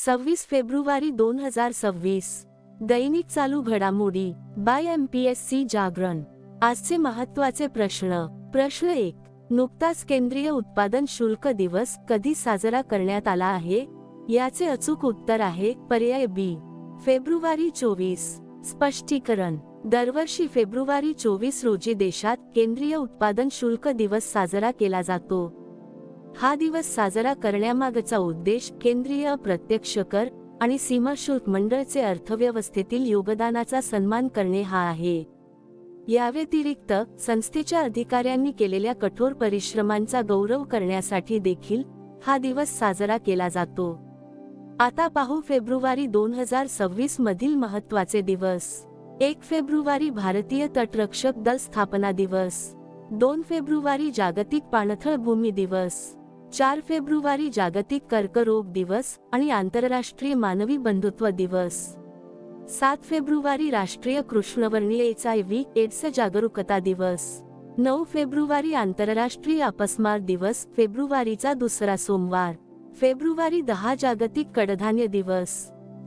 26 February 2026. दैनिक चालू घडामोडी bye MPSC जागरण. आजचे महत्त्वाचे प्रश्न. प्रश्न 1. नुकताच केंद्रीय उत्पादन शुल्क दिवस कधी साजरा करण्यात आला आहे? याचे अचूक उत्तर आहे पर्याय बी, फेब्रुवारी 24. स्पष्टीकरण. दरवर्षी फेब्रुवारी 24 रोजी देशात केंद्रीय उत्पादन शुल्क दिवस साजरा केला जातो. हा दिवस साजरा करण्यामागचा उद्देश केंद्रीय अप्रत्यक्ष कर आणि सीमा शुल्क मंडळचे अर्थव्यवस्थेतील योगदानाचा सन्मान करणे हा आहे. याव्यतिरिक्त संस्थेच्या अधिकाऱ्यांनी केलेल्या कठोर परिश्रमांचा गौरव करण्यासाठी देखील हा दिवस साजरा केला जातो. आता पाहू फेब्रुवारी 2026 मधील महत्त्वाचे दिवस. 1 फेब्रुवारी भारतीय तटरक्षक दल स्थापना दिवस. 2 फेब्रुवारी जागतिक पाणथळ भूमी दिवस. 4 फेब्रुवारी जागतिक कर्करोग दिवस आणि आंतरराष्ट्रीय मानवी बंधुत्व दिवस. 7 फेब्रुवारी राष्ट्रीय कृष्णवर्णीय HIV/AIDS जागरूकता दिवस. 9 फेब्रुवारी आंतरराष्ट्रीय अपस्मार दिवस, फेब्रुवारीचा दुसरा सोमवार. फेब्रुवारी 10 जागतिक कडधान्य दिवस.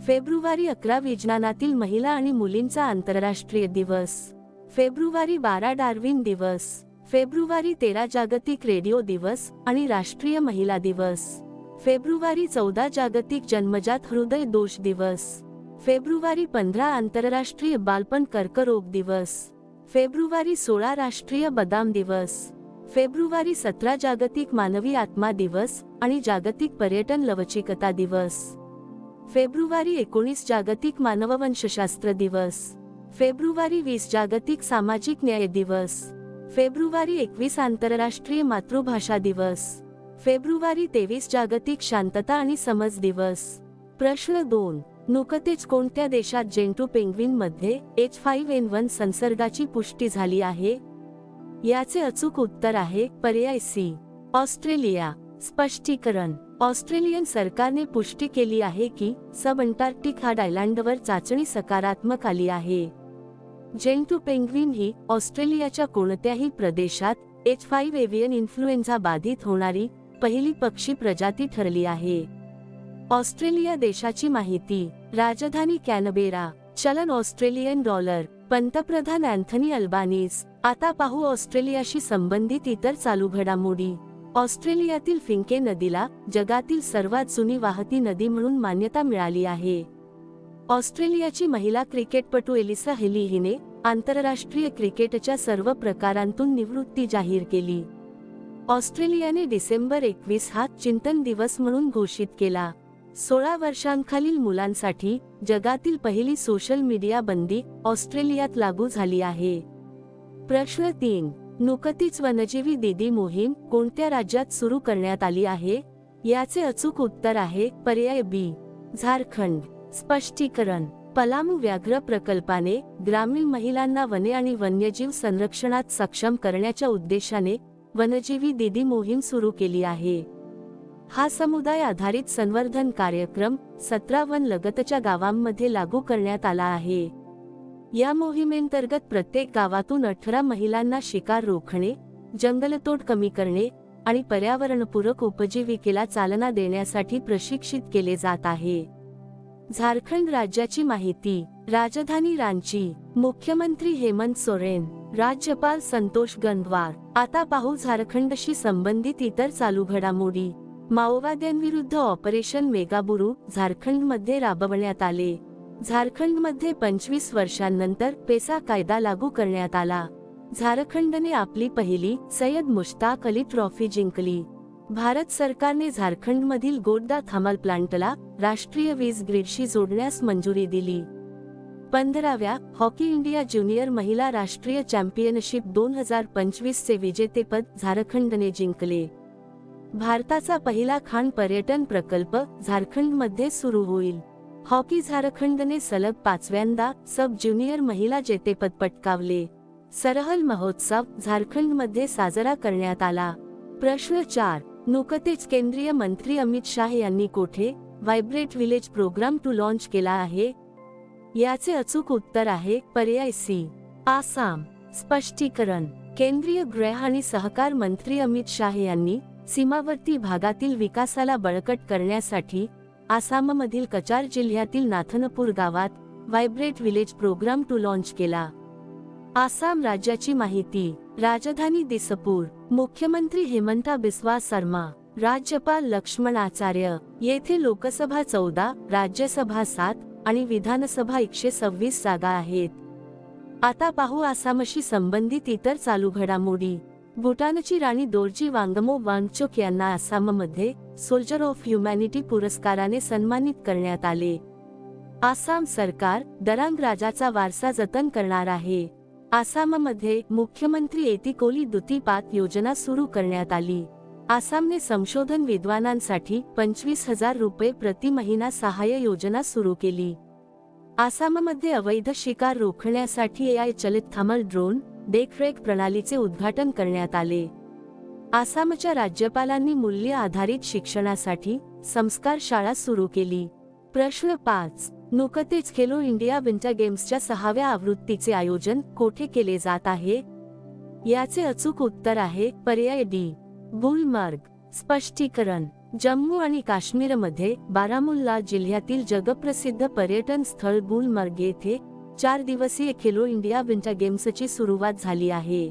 फेब्रुवारी 11 विज्ञानातील महिला आणि मुलींचा आंतरराष्ट्रीय दिवस. फेब्रुवारी 12 डार्विन दिवस. फेब्रुवारी 13 जागतिक रेडिओ दिवस आणि राष्ट्रीय महिला दिवस. फेब्रुवारी 14 जागतिक जन्मजात हृदय दोष दिवस. फेब्रुवारी 15 आंतरराष्ट्रीय बालपण कर्करोग दिवस. फेब्रुवारी 16 राष्ट्रीय बदाम दिवस. फेब्रुवारी 17 जागतिक मानवी आत्मा दिवस आणि जागतिक पर्यटन लवचिकता दिवस. फेब्रुवारी 19 जागतिक मानववंशशास्त्र दिवस. फेब्रुवारी 20 जागतिक सामाजिक न्याय दिवस. फेब्रुवारी 21 आंतरराष्ट्रीय मातृभाषा दिवस. फेब्रुवारी 23 जागतिक शांतता आणि समज दिवस. प्रश्न 2. नुकतेच कोणत्या देशात जेंटू पेंग्विन मध्ये H5N1 संसर्गाची पुष्टी झाली आहे? याचे अचूक उत्तर आहे पर्याय सी, ऑस्ट्रेलिया. स्पष्टीकरण. ऑस्ट्रेलियन सरकारने पुष्टी केली आहे की सब अंटार्क्टिक हार्ड आयलँडवर चाचणी सकारात्मक आली आहे. जेंटू पेंग्विन ही ऑस्ट्रेलियाच्या कोणत्याही प्रदेशात H5 एव्हियन इन्फ्लुएन्झा बाधित होणारी पहिली पक्षी प्रजाती ठरली आहे. ऑस्ट्रेलिया देशाची माहिती. राजधानी कॅनबेरा. चलन ऑस्ट्रेलियन डॉलर. पंतप्रधान अँथनी अल्बानीज. आता पाहू ऑस्ट्रेलियाशी संबंधित इतर चालू घडामोडी. ऑस्ट्रेलियातील फिंके नदीला जगातील सर्वात जुनी वाहती नदी म्हणून मान्यता मिळाली आहे. ऑस्ट्रेलियाची महिला क्रिकेटपटू एलिसा हेली हिने आंतरराष्ट्रीय क्रिकेटच्या सर्व प्रकारांतून निवृत्ती जाहीर केली. ऑस्ट्रेलियाने डिसेंबर 21 हा चिंतन दिवस म्हणून घोषित केला. 16 वर्षांखालील मुलांसाठी जगातील पहिली सोशल मीडिया बंदी ऑस्ट्रेलियात लागू झाली आहे. प्रश्न 3. नुकतीच वनजीवी दीदी मोहीम कोणत्या राज्यात सुरू करण्यात आली आहे? याचे अचूक उत्तर आहे पर्याय बी, झारखंड. स्पष्टीकरण. पलामू व्याघ्र प्रकल्पाने ग्रामीण महिलांना वने आणि वन्यजीव संरक्षणात सक्षम करण्याच्या उद्देशाने वनजीवी दीदी मोहीम सुरू केली आहे. हा समुदाय आधारित संवर्धन कार्यक्रम 17 वन लगतच्या गावांमध्ये लागू करण्यात आला आहे. या मोहिमेंतर्गत प्रत्येक गावातून 18 महिलांना शिकार रोखणे, जंगलतोड कमी करणे आणि पर्यावरणपूरक उपजीविकेला चालना देण्यासाठी प्रशिक्षित केले जात आहे. झारखंड राज्याची माहिती. राजधानी रांची. मुख्यमंत्री हेमंत सोरेन. राज्यपाल संतोष गंगवार. आता पाहू झारखंडशी संबंधित इतर चालू घडामोडी. माओवाद्यांविरुद्ध ऑपरेशन मेगाबुरू झारखंडमध्ये राबवण्यात आले. झारखंडमध्ये 25 वर्षांनंतर पेसा कायदा लागू करण्यात आला. झारखंडने आपली पहिली सय्यद मुश्ताक अली ट्रॉफी जिंकली. भारत सरकारने झारखंडमधील गोड्डा थर्मल प्लांटला राष्ट्रीय वीज ग्रिडशी जोडण्यास मंजुरी दिली. 15व्या हॉकी इंडिया ज्युनियर महिला राष्ट्रीय चॅम्पियनशिप 2025 चे विजेतेपद झारखंडने जिंकले. भारताचा पहिला खाण पर्यटन प्रकल्प झारखंडमध्ये सुरू होईल. हॉकी झारखंडने सलग 5व्यांदा सब ज्युनियर महिला जेतेपद पटकावले. सरहल महोत्सव झारखंडमध्ये साजरा करण्यात आला. प्रश्न 4. नुकतेच केंद्रीय मंत्री अमित शाह यांनी कोठे vibrate village programme two launch केला आहे? याचे अचूक उत्तर आहे पर्याय सी, आसाम. स्पष्टीकरण. केंद्रीय गृह आणि सहकार मंत्री अमित शाह यांनी सीमावर्ती भागातील विकासाला बळकट करण्यासाठी आसाममधील कचार जिल्ह्यातील नाथनपूर गावात vibrate village programme two launch केला. आसाम राज्याची माहिती. राजधानी दिसपूर. मुख्यमंत्री हिमंता बिस्वा शर्मा. राज्यपाल लक्ष्मण आचार्य. येथे लोकसभा 14, राज्यसभा 7 आणि विधानसभा 126 जागा आहेत. आता पाहू आसामशी संबंधित इतर चालू घडामोडी. भूटानची राणी दोर्जी वांगमो वांगचुक यांना आसाममध्ये सोल्जर ऑफ ह्युमॅनिटी पुरस्काराने सन्मानित करण्यात आले. आसाम सरकार दरांग राजाचा वारसा जतन करणार आहे. आसाममध्ये मुख्यमंत्री एतिकोली दुतीपात योजना सुरू करण्यात आली. आसामने संशोधन विद्वानांसाठी 25,000 रुपये प्रति महिना सहाय्य योजना सुरू केली. आसाममध्ये अवैध शिकार रोखण्यासाठी AI चलित थर्मल ड्रोन देखरेख प्रणालीचे उद्घाटन करण्यात आले. आसामच्या राज्यपालांनी मूल्य आधारित शिक्षणासाठी संस्कार शाळा सुरू केली. प्रश्न 5. नुकतेच खेलो इंडिया विंटर गेम्सच्या 6व्या आवृत्तीचे आयोजन कोठे केले जात आहे? याचे अचूक उत्तर आहे पर्याय डी, गुलमर्ग. स्पष्टीकरण. जम्मू आणि काश्मीरमध्ये बारामुल्ला जिल्ह्यातील जगप्रसिद्ध पर्यटन स्थळ गुलमर्ग येथे 4 दिवसीय खेलो इंडिया विंटर गेम्सची सुरुवात झाली आहे.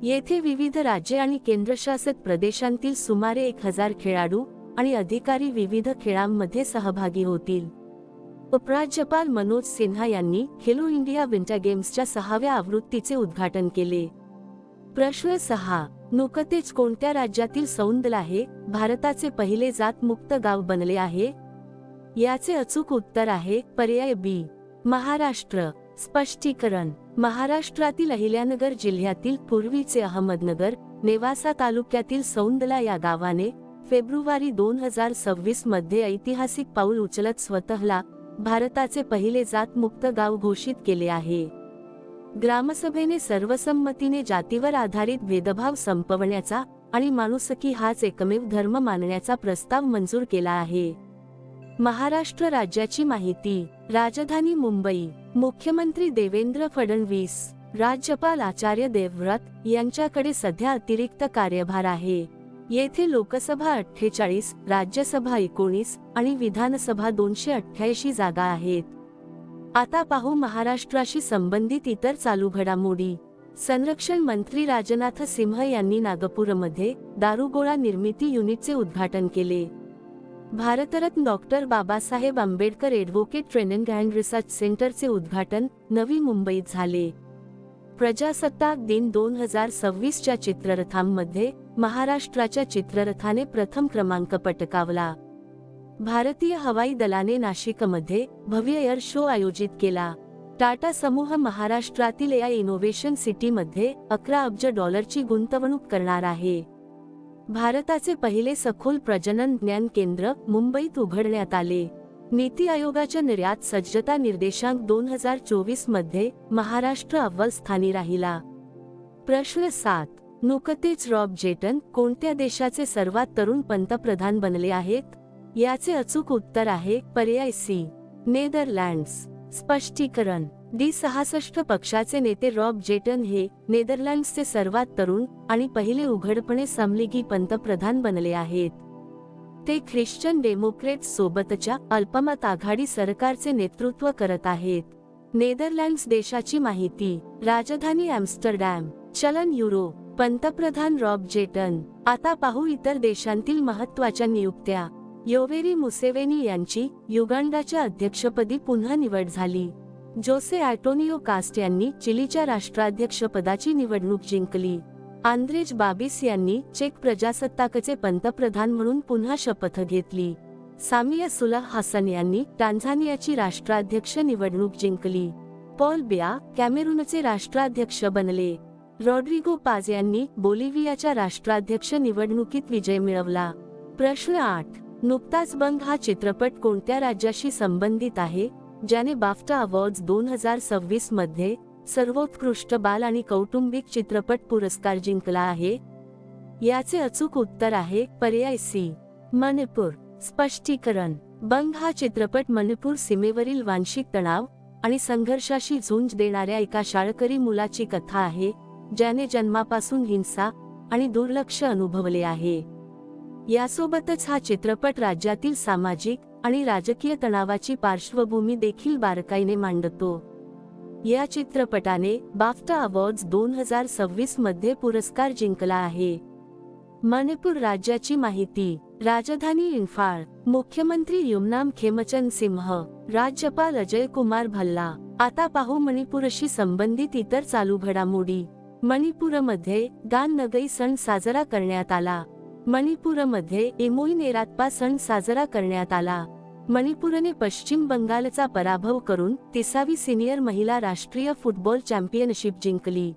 येथे विविध राज्ये आणि केंद्रशासित प्रदेशांतील सुमारे 1000 खेळाडू आणि अधिकारी विविध खेळांमध्ये सहभागी होतील. उपराज्यपाल मनोज सिन्हा यांनी खेलो इंडिया विंटर गेम्सच्या 6व्या आवृत्तीचे उद्घाटन केले. प्रश्न 6. नुकतेच कोणत्या राज्यातील सौंदल हे भारताचे पहिले जात मुक्त गाव बनले आहे? याचे अचूक उत्तर आहे पर्याय बी, महाराष्ट्र. स्पष्टीकरण. महाराष्ट्रातील अहिल्यानगर जिल्ह्यातील पूर्वीचे अहमदनगर, नेवासा तालुक्यातील सौंदला या गावाने फेब्रुवारी 2026 मध्ये ऐतिहासिक पाऊल उचलत स्वतःला भारताचे पहिले जात मुक्त गाव घोषित केले आहे. ग्रामसभेने सर्वसंमतीने जातीवर आधारित भेदभाव संपवण्याचा आणि माणुसकी हाच एकमेव धर्म मानण्याचा प्रस्ताव मंजूर केला आहे. महाराष्ट्र राज्याची माहिती. राजधानी मुंबई. मुख्यमंत्री देवेंद्र फडणवीस, राज्यपाल आचार्य देवव्रत यांच्याकडे सध्या अतिरिक्त कार्यभार आहे. येथे लोकसभा 48, राज्यसभा 19 आणि विधानसभा 288 जागा आहेत. आता पाहू महाराष्ट्राशी संबंधित इतर चालू घडामोडी. संरक्षण मंत्री राजनाथ सिंह यांनी नागपूरमध्ये दारुगोळा निर्मिती युनिटचे उद्घाटन केले. Bharat Ratna doctor Babasaheb Ambedkar advocate training and research सेंटरचे उद्घाटन नवी मुंबईत झाले. प्रजासत्ताक दिन 2026च्या चित्ररथांमध्ये महाराष्ट्राच्या चित्ररथाने प्रथम क्रमांक पटकावला. भारतीय हवाई दलाने नाशिकमध्ये भव्य एअर शो आयोजित केला. टाटा समूह महाराष्ट्रातील AI इनोव्हेशन सिटीमध्ये 11 अब्ज डॉलरची गुंतवणूक करणार आहे. भारताचे पहिले सखोल प्रजनन ज्ञान केंद्र मुंबईत उघडण्यात आले. नीती आयोगाच्या निर्यात सज्जता निर्देशांक 2024 मध्ये महाराष्ट्र अव्वल स्थानी राहिला. प्रश्न 7. नुकतेच रॉब जेटन कोणत्या देशाचे सर्वात तरुण पंतप्रधान बनले आहेत? याचे अचूक उत्तर आहे पर्याय सी, नेदरलँड्स. स्पष्टीकरण. D66 पक्षाचे नेते रॉब जेटन हे नेदरलँड्सचे सर्वात तरुण आणि पहिले उघडपणे समलिंगी पंतप्रधान बनले आहेत. ते ख्रिश्चन डेमोक्रेट्स सोबतच्या अल्पमत आघाडी सरकारचे नेतृत्व करत आहेत. नेदरलँड्स देशाची माहिती. राजधानी एम्स्टरडॅम. चलन युरो. पंतप्रधान रॉब जेटन. आता पाहू इतर देशांतील महत्त्वाच्या नियुक्त्या. योवेरी मुसेवेनी यांची युगांडाच्या अध्यक्षपदी पुन्हा निवड झाली. जोसे अँटोनियो कास्ट यांनी चिलीच्या राष्ट्राध्यक्षपदाची निवडणूक जिंकली. आंद्रेज बाबिस यांनी चेक प्रजासत्ताकचे पंतप्रधान म्हणून पुन्हा शपथ घेतली. सामिया सुलह हसन यांनी टांझानियाची राष्ट्राध्यक्ष निवडणूक जिंकली. पॉल बिया कॅमेरूनचे राष्ट्राध्यक्ष बनले. रॉड्रिगो पाज यांनी बोलिव्हियाच्या राष्ट्राध्यक्ष निवडणुकीत विजय मिळवला. प्रश्न 8. नुकताच बंग हा चित्रपट कोणत्या राज्याशी संबंधित आहे, ज्याने बाफ्टा अवॉर्ड्स 2026 मध्ये सर्वोत्कृष्ट बाल आणि कौटुंबिक चित्रपट पुरस्कार जिंकला आहे? याचे अचूक उत्तर आहे पर्याय सी, मणिपूर. स्पष्टीकरण. बंग हा चित्रपट मणिपूर सीमेवरील वांशिक तणाव आणि संघर्षाशी झुंज देणाऱ्या एका शाळकरी मुलाची कथा आहे, ज्याने जन्मापासून हिंसा आणि दुर्लक्ष अनुभवले आहे. यासोबतच हा चित्रपट राज्यातील सामाजिक आणि राजकीय तणावाची पार्श्वभूमी देखील बारकाईने मांडतो. या चित्रपटाने बाफ्टा अवॉर्ड्स 2026 मध्ये पुरस्कार जिंकला आहे. मणिपूर राज्याची माहिती. राजधानी इम्फाळ. मुख्यमंत्री युमनाम खेमचंद सिंह. राज्यपाल अजय कुमार भल्ला. आता पाहू मणिपूरशी संबंधित इतर चालू घडामोडी. मणिपूरमध्ये गान नगई सण साजरा करण्यात आला. मणिपूरमध्ये इमोई नेरात्पा सण साजरा करण्यात आला. मणिपूरने पश्चिम बंगालचा पराभव करून 30वी सिनियर महिला राष्ट्रीय फुटबॉल चॅम्पियनशिप जिंकली.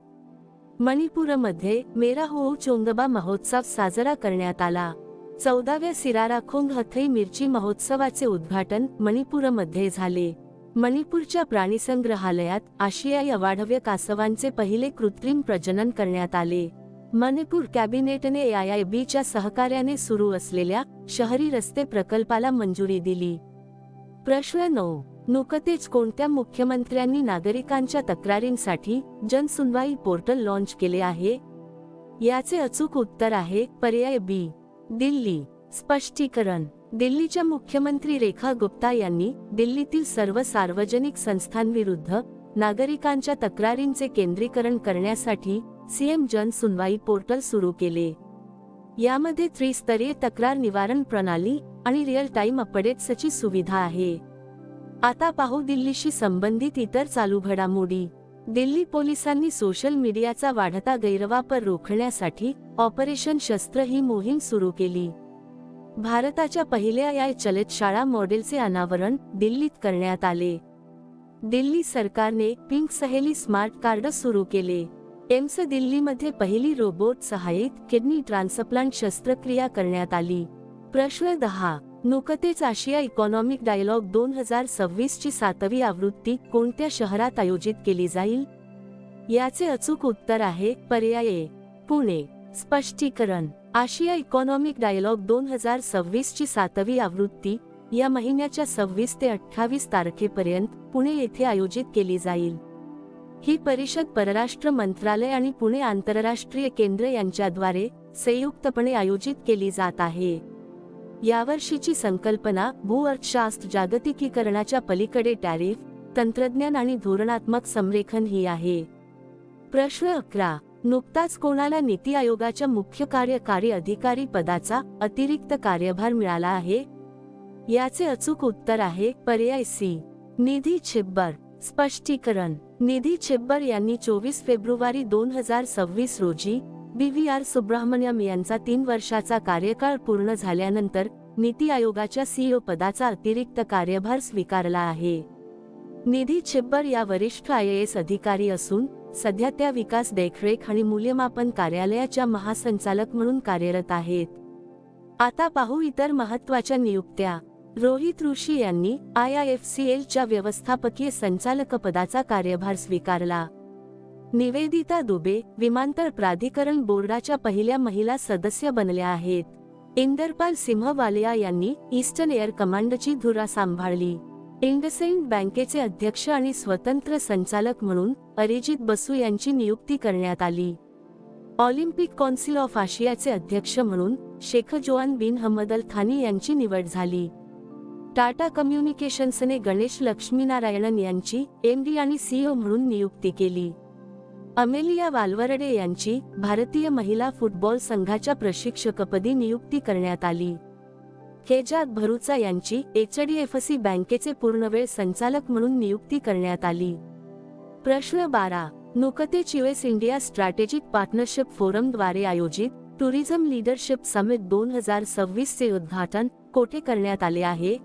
मणिपूरमध्ये मेरा होऊ चोंगबा महोत्सव साजरा करण्यात आला. 14व्या सिराराखोंग हथई मिरची महोत्सवाचे उद्घाटन मणिपूरमध्ये झाले. मणिपूरच्या प्राणीसंग्रहालयात आशियाई अवाढव्य कासवांचे पहिले कृत्रिम प्रजनन करण्यात आले. मणिपूर कॅबिनेटने AIIB च्या सहकार्याने सुरू असलेल्या शहरी रस्ते प्रकल्पाला मंजुरी दिली. प्रश्न 9. नुकतेच कोणत्या मुख्यमंत्र्यांनी नागरिकांच्या तक्रारींसाठी जनसुनवाई पोर्टल लॉन्च केले आहे? याचे अचूक उत्तर आहे पर्याय B. दिल्ली. स्पष्टीकरण. दिल्लीच्या मुख्यमंत्री रेखा गुप्ता यांनी दिल्लीतील सर्व सार्वजनिक संस्थांविरुद्ध नागरिकांच्या तक्रारींचे केंद्रीकरण करण्यासाठी सीएम जन सुनवाई पोर्टल सुरू केले. यामध्ये त्रिस्तरीय तक्रार निवारण प्रणाली आणि रिअल टाइम अपडेट्सची सुविधा आहे. आता पाहू दिल्लीशी संबंधित इतर चालू घडामोडी. दिल्ली पोलिसांनी सोशल मीडियाचा वाढता गैरवापर रोखण्यासाठी ऑपरेशन शस्त्र ही मोहीम सुरू केली. भारताच्या पहिल्या AI चलित शाळा मॉडेलचे अनावरण दिल्लीत करण्यात आले. दिल्ली सरकारने पिंक सहेली स्मार्ट कार्ड सुरू केले. एम्स दिल्लीमध्ये पहिली रोबोट सहाय्यित किडनी ट्रान्सप्लांट शस्त्रक्रिया करण्यात आली. प्रश्न 10. नुकतेच आशिया इकॉनॉमिक डायलॉग 2026 ची 7वी आवृत्ती कोणत्या शहरात आयोजित केली जाईल? याचे अचूक उत्तर आहे पर्याय A. पुणे. स्पष्टीकरण. आशिया इकॉनॉमिक डायलॉग 2026 ची 7वी आवृत्ती या महिन्याच्या 26 ते 28 तारखेपर्यंत पुणे येथे आयोजित केली जाईल. ही परिषद परराष्ट्र मंत्रालय आणि पुणे आंतरराष्ट्रीय केंद्र यांच्याद्वारे संयुक्तपणे आयोजित केली जात आहे. यावर्षीची संकल्पना भू-अर्थशास्त्र जागतिकीकरणाच्या पलीकडे टॅरिफ, तंत्रज्ञान आणि धोरणात्मक संरेखन ही आहे. प्रश्न 11. नुकताच कोणाला नीती आयोगाच्या मुख्य कार्यकारी अधिकारी पदाचा अतिरिक्त कार्यभार मिळाला आहे? याचे अचूक उत्तर आहे पर्याय C. निधी छिब्बर. स्पष्टीकरण. निधी छिब्बर यांनी 24 फेब्रुवारी 2026 रोजी BVR सुब्रह्मण्यम यांचा 3 वर्षाचा कार्यकाळ पूर्ण झाल्यानंतर नीती आयोगाच्या CEO पदाचा अतिरिक्त कार्यभार स्वीकारला आहे. निधी छिब्बर या वरिष्ठ IAS अधिकारी असून सध्या त्या विकास देखरेख आणि मूल्यमापन कार्यालयाच्या महासंचालक म्हणून कार्यरत आहेत. आता पाहू इतर महत्त्वाच्या नियुक्त्या. रोहित ऋषी यांनी IIFCL च्या व्यवस्थापकीय संचालक पदाचा कार्यभार स्वीकारला. निवेदिता दुबे विमानतळ प्राधिकरण बोर्डाच्या पहिल्या महिला सदस्य बनल्या आहेत. इंदरपाल सिंह वालिया यांनी ईस्टर्न एअर कमांडची धुरा सांभाळली. इंडसइंड बँकेचे अध्यक्ष आणि स्वतंत्र संचालक म्हणून अरिजित बसू यांची नियुक्ती करण्यात आली. ऑलिम्पिक कौन्सिल ऑफ आशियाचे अध्यक्ष म्हणून शेख जोआन बिन हमद अल थानी यांची निवड झाली. टाटा कम्युनिकेशन्सने गणेश लक्ष्मीनारायणन यांची MD आणि CEO म्हणून नियुक्ती केली. अमेलिया वाल्वरडे यांची भारतीय महिला फुटबॉल संघाच्या प्रशिक्षकपदी नियुक्ती करण्यात आली. केजात भरूचा यांची HDFC बँकेचे पूर्णवेळ संचालक म्हणून नियुक्ती करण्यात आली. प्रश्न 12. नुकतेच US इंडिया स्ट्रॅटेजिक पार्टनरशिप फोरमद्वारे आयोजित टुरिझम लीडरशिप समिट 2026 चे उद्घाटन कोठे करण्यात आले आहे?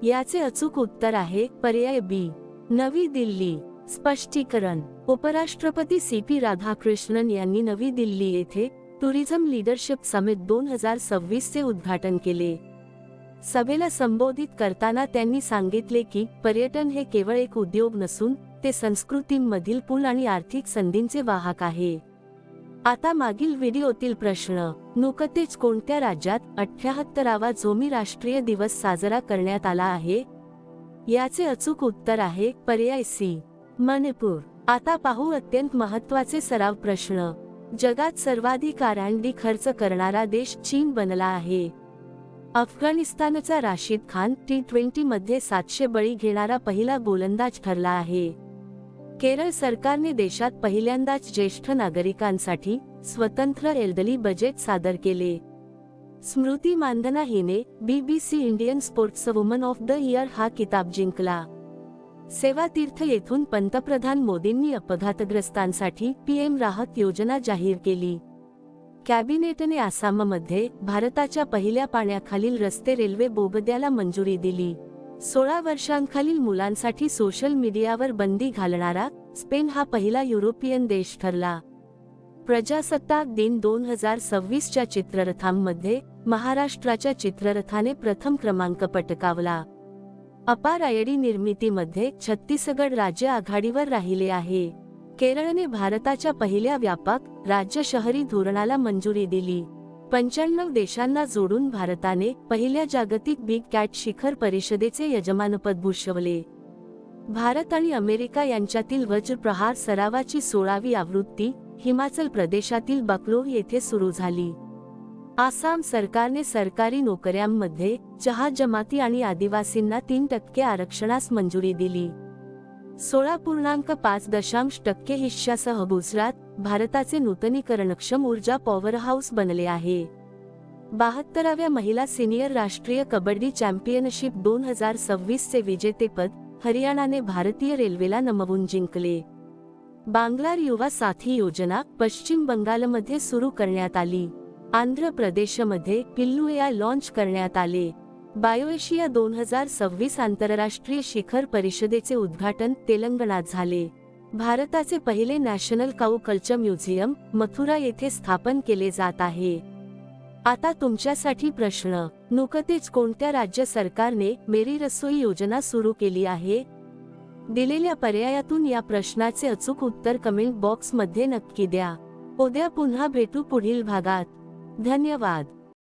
याचे अचूक उत्तर आहे पर्याय B. नवी दिल्ली. स्पष्टीकरण. उपराष्ट्रपती CP राधाकृष्णन यांनी नवी दिल्ली येथे टुरिझम लीडरशिप समिट 2026 चे उद्घाटन केले. सभेला संबोधित करताना त्यांनी सांगितले की पर्यटन हे केवळ एक उद्योग नसून ते संस्कृतींमधील पूल आणि आर्थिक संधींचे वाहक आहे. आता मागील व्हिडिओतील प्रश्न. नुकतेच कोणत्या राज्यात 78वा झोमी राष्ट्रीय दिवस साजरा करण्यात आला आहे? याचे अचूक उत्तर आहे पर्याय C. मणिपूर. आता पाहू अत्यंत महत्त्वाचे सराव प्रश्न. जगात सर्वाधिक R&D खर्च करणारा देश चीन बनला आहे. अफगाणिस्तानचा राशिद खान T20 मध्ये 700 बळी घेणारा पहिला गोलंदाज ठरला आहे. केरळ सरकारने देशात पहिल्यांदाच ज्येष्ठ नागरिकांसाठी स्वतंत्र एल्डरली बजेट सादर केले. स्मृती मानधना हिने BBC Indian sports woman of the year हा किताब जिंकला. सेवातीर्थ येथून पंतप्रधान मोदींनी अपघातग्रस्तांसाठी PM राहत योजना जाहीर केली. कॅबिनेटने आसाममध्ये भारताच्या पहिल्या पाण्याखालील रस्ते रेल्वे बोगद्याला मंजुरी दिली. 16 वर्षांखालील मुलांसाठी सोशल मीडियावर बंदी घालणारा स्पेन हा पहिला युरोपियन देश ठरला. प्रजासत्ताक दिन 2026 च्या चित्ररथांमध्ये महाराष्ट्राच्या चित्ररथाने प्रथम क्रमांक पटकावला. अपार आयडी निर्मितीमध्ये छत्तीसगड राज्य आघाडीवर राहिले आहे. केरळने भारताच्या पहिल्या व्यापक राज्य शहरी धोरणाला मंजुरी दिली. 95 देशांना जोडून भारताने पहिल्या जागतिक बिग कॅट शिखर परिषदेचे यजमानपद भूषवले. भारत आणि अमेरिका यांच्यातील वज्रप्रहार सरावाची 16वी आवृत्ती हिमाचल प्रदेशातील बकलोह येथे सुरू झाली. आसाम सरकारने सरकारी नोकऱ्यांमध्ये चहा जमाती आणि आदिवासींना 3% आरक्षणास मंजुरी दिली. 16.5% हिश्श्यासह गुजरात भारताचे नूतनीकरणक्षम ऊर्जा पॉवरहाऊस बनले आहे. 72व्या महिला सिनियर राष्ट्रीय कबड्डी चॅम्पियनशिप 2026 चे विजेतेपद हरियाणाने भारतीय रेल्वेला नमवून जिंकले. बांगलार युवा साथी योजना पश्चिम बंगालमध्ये सुरू करण्यात आली. आंध्र प्रदेशमध्ये पिल्लू AI लॉन्च करण्यात आले. बायोएशिया 2026 आंतरराष्ट्रीय शिखर परिषदेचे उद्घाटन तेलंगणात झाले. भारताचे पहिले नॅशनल काऊ कल्चर म्युझियम मथुरा येथे स्थापन केले जात आहे. आता तुमच्यासाठी प्रश्न, नुकतेच कोणत्या राज्य सरकारने मेरी रसोई योजना सुरू केली आहे? दिलेल्या पर्यायातून या प्रश्नाचे अचूक उत्तर कमेंट बॉक्स मध्ये नक्की द्या. उद्या पुन्हा भेटू पुढील भागात. धन्यवाद.